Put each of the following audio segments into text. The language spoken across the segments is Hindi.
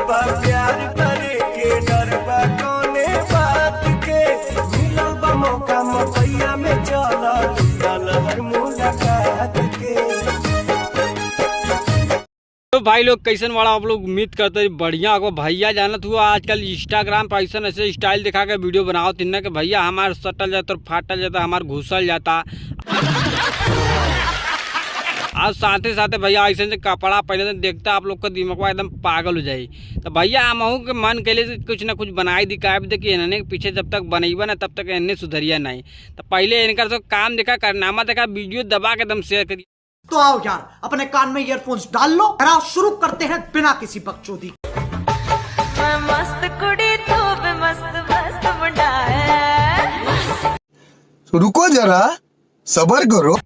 बा प्यार करे के डर बा कौने बात के मिलल बा मौका मपैया में चला लूटल हर मुलाकात के। तो भाई लोग कैसन वाला आप लोग उम्मीद करते हैं बढ़िया होगा। भैया जानत हुआ आजकल इंस्टाग्राम पर ऐसा ऐसे स्टाइल दिखा के वीडियो बनाओ तिन्ना के भैया हमारे सटल जाता और फाटल जाता हमारे घुसल जाता और साथ ही साथ भैया ऐसे से कपड़ा पहले देखता आप लोग का दिमाग एकदम पागल हो जाए। तो भैया हम के मन के लिए कुछ ना कुछ बनाई दिखाए देखिए इन्होंने पीछे जब तक बनेबा ना तब तक इन्हें सुधरिया नहीं। तो पहले इनका सब काम देखा करनामा देखा वीडियो दबा के एकदम शेयर करिए। तो आओ यार अपने कान में ईयरफोन्स डाल लो और आओ शुरू करते हैं बिना किसी बकचोदी। मस्त कुड़ी तो मस्त मस्त मुंडा है। रुको जरा सबर करो।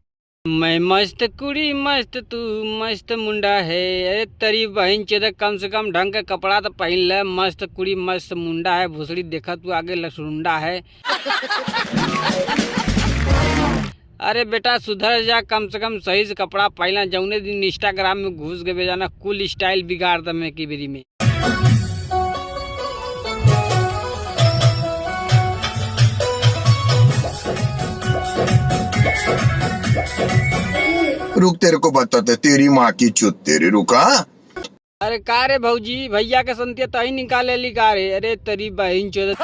मैं मस्त कुड़ी मस्त तू मस्त मुंडा है। अरे तेरी बहन चेदा कम से कम ढंग का कपड़ा तो पहन ले। मस्त कुड़ी मस्त मुंडा है भूसड़ी देखा तू आगे लसुंडा है। अरे बेटा सुधर जा कम से कम सही से कपड़ा पहना। जौने दिन इंस्टाग्राम में घुस गए जाना कुल स्टाइल बिगाड़ द मैं की बेरी में। रुक तेरे को बताते तेरी माँ की चुत तेरी रुका। अरे का रे भौजी भैया के संतिया तो ही निकाले ली का रे। अरे तेरी बहन चोद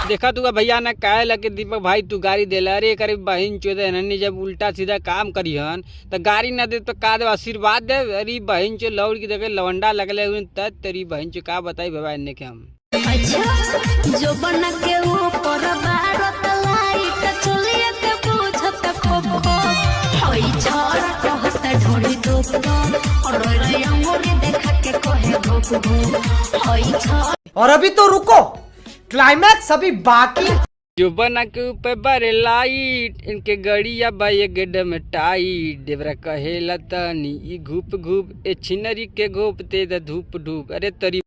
देखा तू भैया ना कहे लगे दीपक भाई तू गाड़ी दे ला। अरे करे बहन चोद इन्होंने जब उल्टा सीधा काम करिहन तो गाड़ी ना दे तो का दे आशीर्वाद दे। अरे बहन चो लौड़ की देखे लवंडा लगले हुए तब तेरी बहन चो का बताई बाबा इन्हें के हम जो बना के ऊपर बारत लाइट चलिए के पूछत को होई छोरा कहत ढोड़ी दोस्त और रे अंगूरी देखा के कहे भूख होई छोरा। और अभी तो रुको क्लाइमैक्स अभी बाकी। जो बना के ऊपर बारे लाइट इनके गड़िया बाई गड्ढे में टाइट देवरा कहे लतानी ई घूप घूप ए छिनरी के घोप ते द धूप धूप। अरे तरी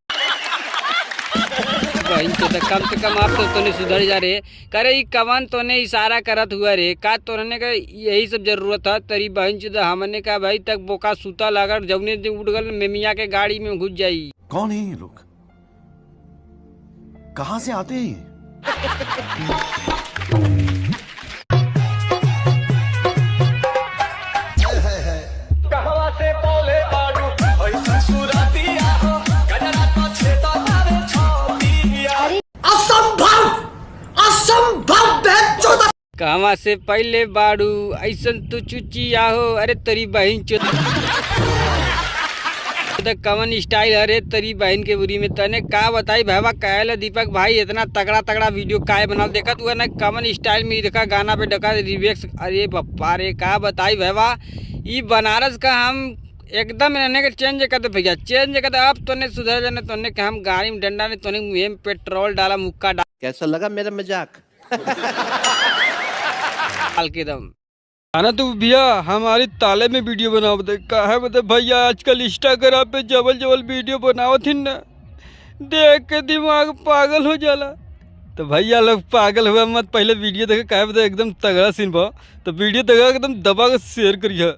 बहन तो कम से कम आप तो तोने सुधर जा रे। करे ई कवन तोने इशारा करत हुआ रे का तोने का यही सब जरूरत है। तेरी बहन चुदा हमने का भाई तक बोका सूता लगा जौने उठ गल मेमिया के गाड़ी में घुस जाई। कौन है ये लोग कहाँ से आते हैं? असंभव असंभव कहवा से पहले बाड़ू ऐसा तू चुची आहो। अरे तेरी बहन कवन स्टाइल अरे तेरी बहन के बुरी में तने का बताई भैया कहला दीपक भाई इतना तगड़ा तगड़ा वीडियो काय बना देखा तू ना कवन स्टाइल में देखा गाना पे डका रिवेक्स। अरे बप्पा रे का बताई भैया ये बनारस का हम एकदम रहने के चेंज कर दे भैया चेंज कर दे। अब तोने सुधर जाने तोने के हम गाड़ी में डंडा ने तोने मुँह में पेट्रोल डाला मुक्का डाल कैसा लगा मेरा मजाक? डाल के दम आना तो भैया हमारी ताले में वीडियो बनाओ बता का है बता भैया आजकल इंस्टाग्राम पे जबल जबल वीडियो बनाओ थी ना देख के दिमाग पागल हो जाला। तो भैया लोग पागल हुआ मत पहले वीडियो देखे कहे बता एकदम तगड़ा सीन भाव तो वीडियो देखा एकदम दबा के शेयर करिए।